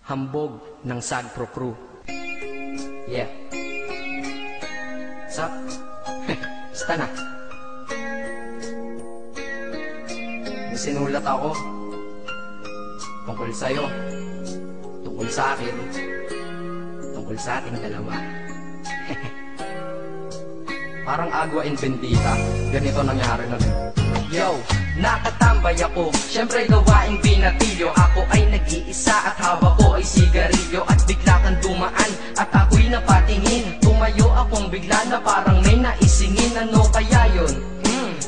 Hambog ng Sagpro Crew. Yeah. Sup? Basta na. May sinulat ako tungkol sa'yo, tungkol sa akin, tungkol sa ating dalawa. Parang agwa and bendita, ganito nangyari na rin. Yo, nakatambay ako, syempre gawaing binatilyo. Ako ay nag-iisa at hawak ko ay sigarilyo. At bigla kang dumaan at ako'y napatingin. Tumayo akong bigla na parang may naisingin. Ano kaya yun?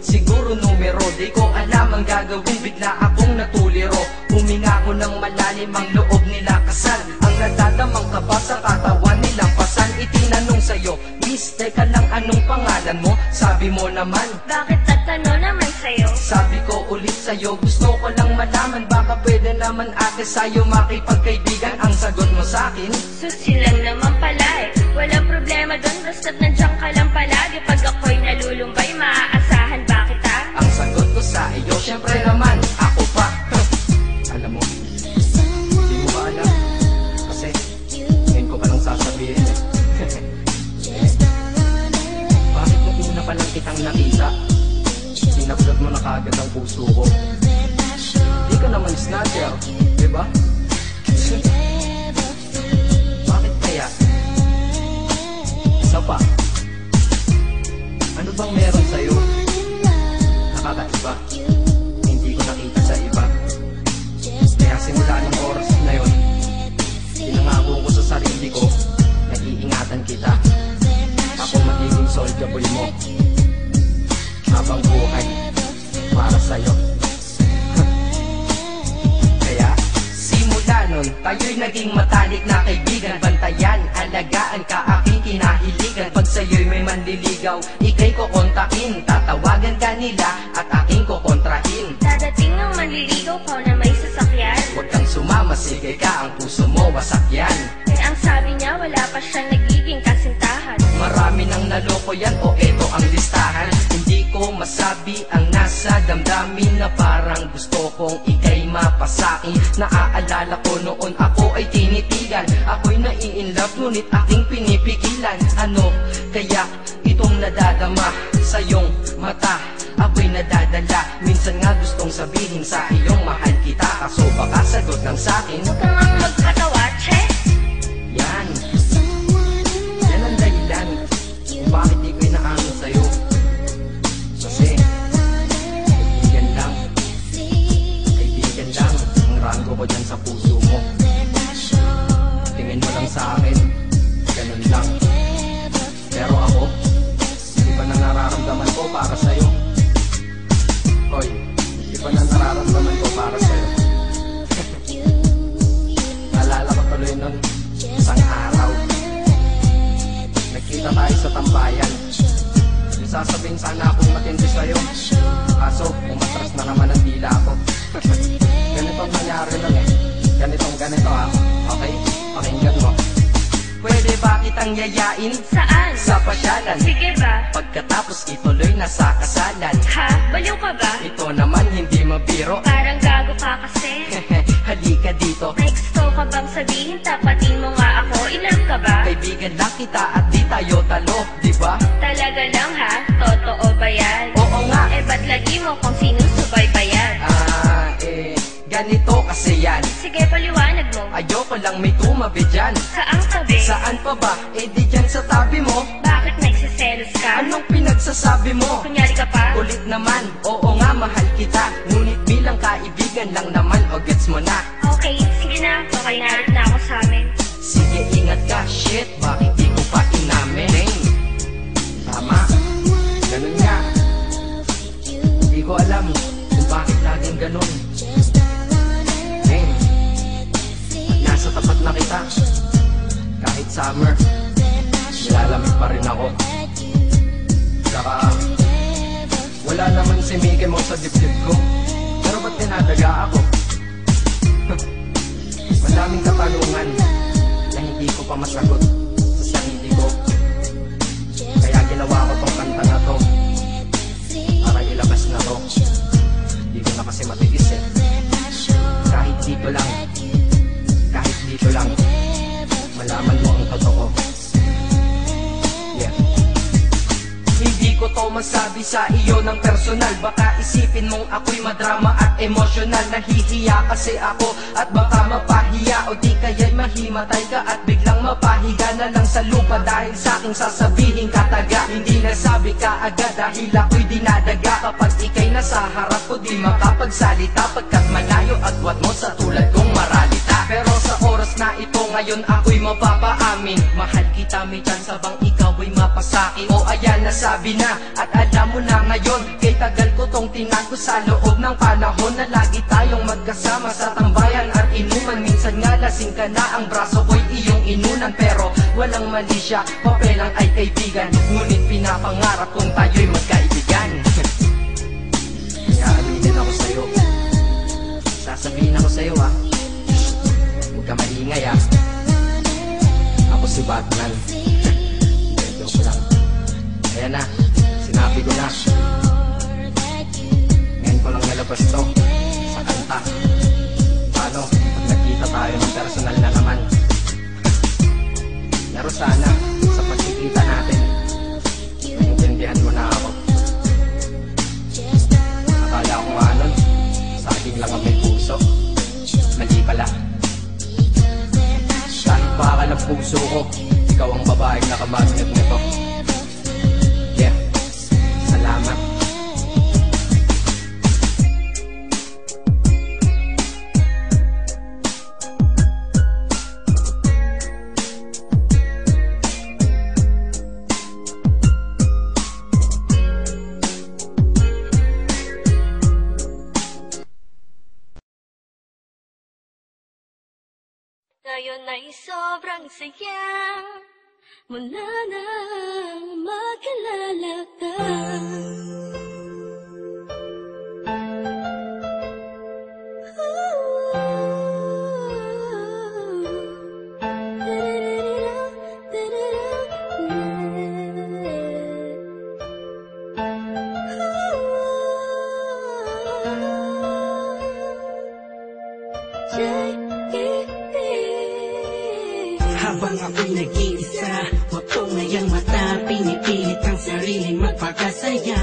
Siguro numero, di ko alam ang gagawin. Bigla akong natuliro, huminga ko ng malalim ang loob nila kasal. Ang nadadamang kaba sa katawan nilang pasan. Itinanong sa'yo, miss, teka lang, anong pangalan mo? Sabi mo naman, bakit tatanong naman sa'yo? Sabi ko ulit sa'yo, gusto ko lang malaman. Baka pwede naman ate sa'yo makipagkaibigan. Ang sagot mo sa'kin, susi lang naman pala eh. Walang problema dun, basta't nandiyan ka lang palagi. Pag ako'y nalulumbay, maaasahan ba kita? ang sagot ko sa iyo, syempre naman, ako pa. Alam mo, hindi mo ba alam? Kasi, ngayon ko pa lang sasabihin eh. Bakit mo una pa lang kitang nakita? Sinaplat mo na kagad ang puso ko. Di ka naman snatcher, diba? Bakit kaya? Isa pa, ano bang meron sa'yo? Nakakaiba, hindi ko nakita sa iba. Kaya simula ng oras na yun, pinangako ko sa sarili ko na iingatan kita. Ako magiging soldier boy mo habang buhay para sa'yo. Kaya simula nun, tayo'y naging matalik na kaibigan. Bantayan, alagaan ka, aking kinahiligan. Pag sa'yo'y may manliligaw, ika'y kukontakin. Tatawagan ka nila at aking kukontrahin. Dadating ng manliligaw ko na may sasakyan. Huwag kang sumama, sige ka, ang puso mo wasak yan. Eh ang sabi niya, wala pa siyang nagiging kasintahan. Marami nang naloko yan, o eto ang listahan. Hindi ko masabi ang nasa damdamin, na parang gusto kong ika'y mapasakin. Naaalala ko noon ako ay tinitigan, ako'y nai-inlove ngunit aking pinipigilan. Ano kaya itong nadadama sa iyong mata? Ako'y nadadala, minsan nga gustong sabihin sa iyong mahal kita. Kaso baka sagot ng sakin, Huwag kang ang magpatawa, che. yan ang dahilan kung bakit di ko inaamin sa'yo. Kasi kaibigan lang ang rango ko dyan sa puso mo. Tingin mo lang sa akin, ganun lang. Pero ako, iba na nararamdaman ko para sa'yo. Hoy, iba na nararamdaman ko para sa'yo. Naalala ko tuloy nun, isang araw nagkita tayo sa tambayan. Sasabihin sana akong matindi sa'yo, kaso umatras na naman ang dila ko. Ganitong nangyari lang eh. Ganito ha. Okay? Pakinggan mo. Pwede ba kitang yayain Saan? sa pasyalan? Sige ba? Pagkatapos ituloy na sa kasalan. Ha? Baliw ka ba? Ito naman hindi mabiro. Parang gago ka kasi. Halika dito. May gusto ka bang sabihin? Tapatin mo nga ako. Ilan ka ba? Kaibigan lang kita at di tayo talo, di ba? Talaga lang ha? Totoo ba yan? Oo nga. Eh ba't lagi mo kung sinusubaybayan? Ganito kasi yan. Sige, paliwanag mo. Ayoko lang may tumabi dyan. Saang tabi? Saan pa ba? Eh di dyan sa tabi mo. Bakit nagsiselos ka? Anong pinagsasabi mo? Kunyari ka pa? Ulit naman, oo nga mahal kita. Ngunit bilang kaibigan lang naman, o gets mo na. Okay, sige na. Okay, narit na ako sa amin. Sige ingat ka, shit, bakit di ko pa inamin? Tama, ganun nga. Di ko alam kung bakit laging ganun. Nasa tapat na kita, kahit summer, nilalamig pa rin ako. Saka wala naman si Mickey mo sa dibdib ko, pero ba't tinadaga ako? Madaming katanungan na hindi ko pa masagot sa sarili ko. Kaya ginawa ko tong kanta na to para ilabas na to. Di ko na kasi matiis eh. Kahit dito lang, kahit dito magsabi sa iyo ng personal. Baka isipin mong ako'y madrama at emosyonal. Nahihiya kasi ako at baka mapahiya, o di kaya'y mahimatay ka at biglang mapahiga na lang sa lupa dahil sa aking sasabihin kataga. Hindi nasabi ka agad dahil ako'y dinadaga. Kapag ika'y nasa harap ko di makapagsalita, pagkat malayo agwat mo sa tulad kong maralita. Pero sa oras na ito ngayon ako'y mapapaamin, mahal kita may chance bang ikaw ay mapasaki. O ayan nasabi na at alam mo na ngayon, kay tagal ko tong tinago sa loob ng panahon na lagi tayong magkasama sa tambayan at inuman. Minsan nga lasing ka na, ang braso ko'y iyong inunan, pero walang mali siya, papelang ay kaibigan. Ngunit pinapangarap kong tayo'y magkaibigan. Kaya aminin ako sa'yo, sasabihin ako sa'yo ha, huwag ka maingay ha. Ako si Batman. Joke lang. Ayan na, sinabi ko na. Ngayon ko lang nalabas to sa kanta. Paano pag nagkita tayo ng personal na naman? Pero sana sa pagkikita natin maintindihan mo na ako. Akala ko nga nun sa akin lang ang may puso, mali pala. Kahit baka ng puso ko, ikaw ang babaeng nakamagnet nito. Yeah, salamat. Ngayon ay sobrang saya, mula nang makilala ka. Habang ako'y nag-iisa, wag ko ngayang mata, pinipilit ang sarili magpakasaya.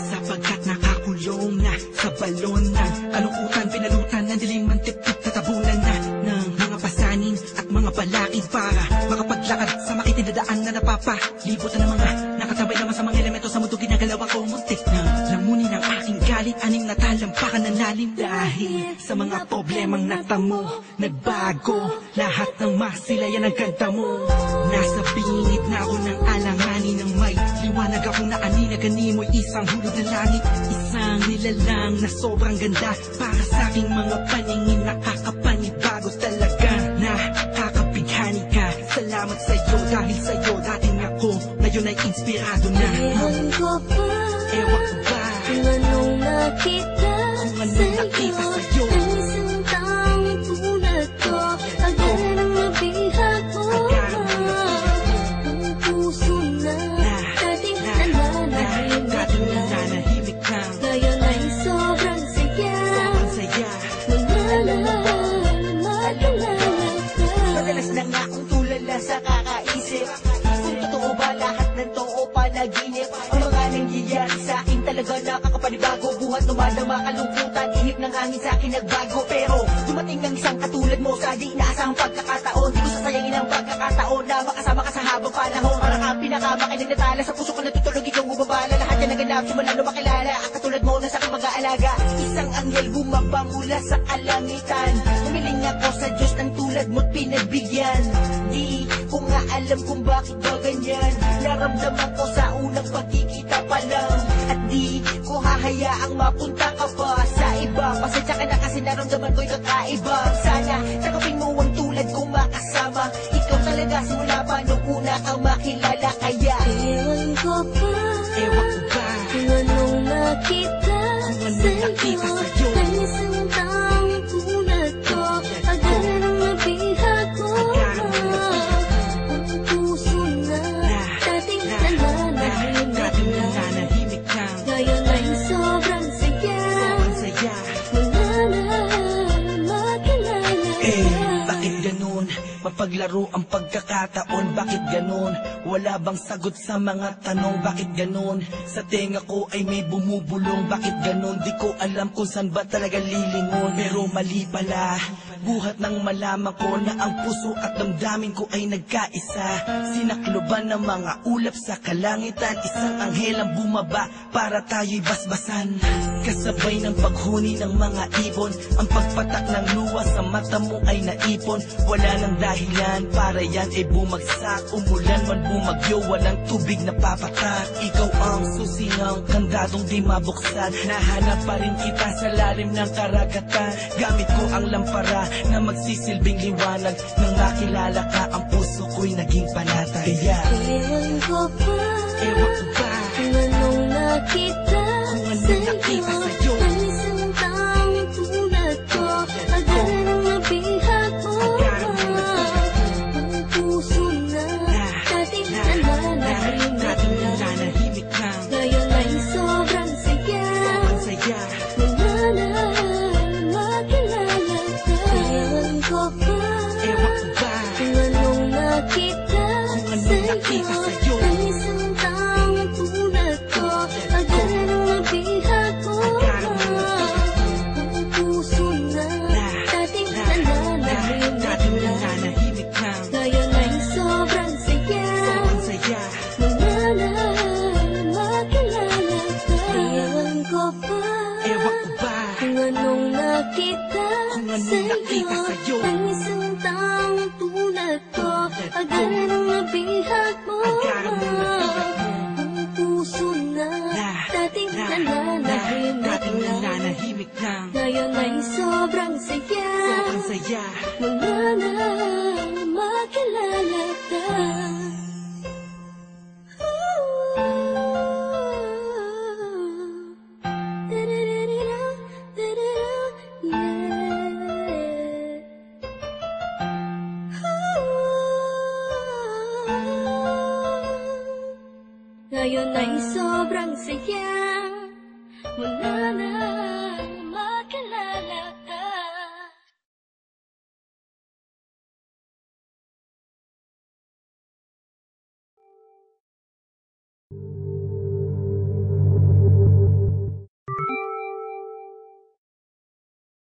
Sapagkat nakakulong na sa balon ng kalungkutan, pinalutan ng dilim ang tip-tip na tabunan na ng mga pasanin at mga balakid para makapaglakad sa makitinadaan na napapalibot na mga nakatabay naman sa mga elemento sa mundo. Ginagalaw ako muntik na lamunin ang aking galit, anim na talampakan ng lalim dahil sa mga problemang natamo. Nagbago lahat ng masilayan ang ganda mo. Nasa bingit na ako ng alanganin ng may liwanag akong naanina, ganimoy isang hulog na langit. Isang nilalang na sobrang ganda para sa aking mga paningin, nakakapanibago talaga. Nakakabighani ka, salamat sa'yo dahil sa'yo dating ako ngayon ay inspirado na. Ewan ko ba, Ewan ko ba kung anong nakita sa'yo, ang isang taong tulad ko, agad nang nabihag mo. Ang puso na dating nananahimik lang, ngayon ay sobrang saya, mula nang makilala ka. Madalas na nga akong tulala sa kakaisip kung totoo ba lahat ng to o panaginip. Ang mga nangyayari sa akin talaga nakakapanibago. Buhat dumadama kalungkutan, ihip ng hangin sa akin nagbago. Pero dumating ng isang katulad mo sa di inaasahang pagkakataon. Di ko sasayangin ang pagkakataon na makasama ka sa habang panahon. Para kang pinakamakinig na tala sa puso ko natutulog, ikaw bumabala. Lahat yan naganap, simula na makilala. Ang katulad mo na sa aking mag-aalaga. Isang anghel bumaba mula sa kalangitan. Humiling ako sa Diyos ng tulad mo't pinagbigyan. Di ko nga alam kung bakit ba ganyan. Naramdaman ko sa unang pagkikita pa lang. At di ko hahayaang mapunta ka pa sa iba. Pasensya ka na kasi naramdaman ko'y kakaiba. Sana tanggapin mo ang tulad kong makasama. Ikaw talaga simula pa nung una kang makilala. Kaya Ewan ko ba, kung anong nakita sa'yo, ang isang taong tulad ko, agad nang nabihag mo. Ang puso na dating nananahimik lang, ngayon ay sobrang saya, mula nang makilala ka. bakit ganun? ipaglaro ang pagkakataon. Bakit ganon? Wala bang sagot sa mga tanong? Bakit ganon? Sa tenga ko ay may bumubulong. Bakit ganon? Di ko alam kung saan ba talaga lilingon. Pero mali pala, buhat nang malaman ko na ang puso at damdamin ko ay nagkaisa. Sinakloban ng mga ulap sa kalangitan, isang anghel ang bumaba para tayo'y basbasan. Kasabay ng paghuni ng mga ibon, ang pagpatak ng luha sa mata mo ay naipon. Wala nang dahilan para yan ay bumagsak. Umulan man bumagyo, walang tubig na papatak. Ikaw ang susingang kandadong di mabuksan. Nahanap pa rin kita sa lalim ng karagatan. Gamit ko ang lampara na magsisilbing liwanag. Nang makilala ka, ang puso ko'y naging panatag. Kaya Ewan ko ba, ewan ko ba kung anong nakita kung anong nakita sa'yo. Ang isang taong tulad ko, agad ang nabihag mo. Ang puso na dating nananahimik Dating lang, nananahimik lang, ngayon ay sobrang saya. sobrang saya. Wala na makilala ka. Ewan ko ba, Ewan ko ba kung anong nakita kung anong nakita sa'yo. Ang isang taong tulad ko, agad ang nabihag mo. Ang puso na dating nananahimik Dating lang, nananahimik lang, ngayon ay sobrang saya. sobrang saya. Wala na makilala ka. Ewan ko ba, Ewan ko ba kung anong nakita kung anong nakita sa'yo. Ang isang taong tulad ko, agad ang nabihag mo. Agad ang nabihag mo. Ang puso na dating dating nananahimik lang, nananahimik lang, ngayon ay sobrang saya. sobrang saya. Wala na makilala ka. Ngayon ay sobrang saya. Wala na